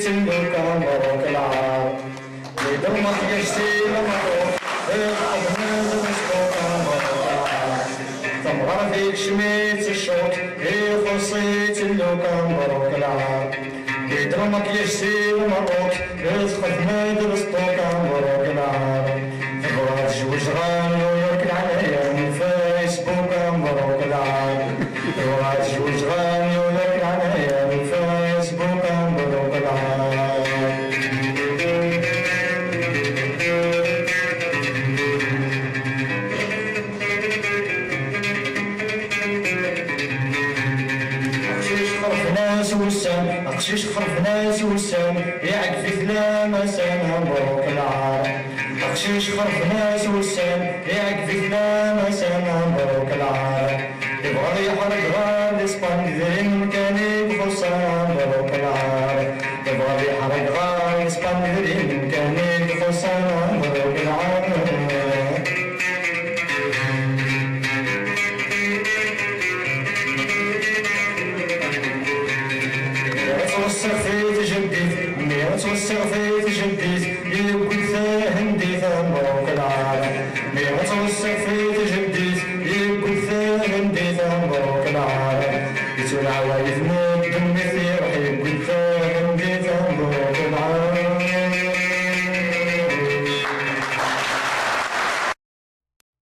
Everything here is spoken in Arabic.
سلوكا مبروك العار يضرمك يشتي مبروك الأبناء مسكوكا مبروك العار ثمرة فيك شميت الشوط خصيت سلوكا مبروك العار يضرمك يشتي مبروك رزقك ما درستوكا مبروك العار ثمرة جوج غالي ويركن عليا من فيسبوك مبروك العار ثمرة جوج غالي ويركن عليا من فيسبوك مبروك العار ناس وسام أقشيش خرف ناس وسام يعق في ثلامة سنة مبروك العار أقشيش خرف ناس وسام يعق في ثلامة سنة مبروك العار يبغى يحرق غار الإسبان ذرين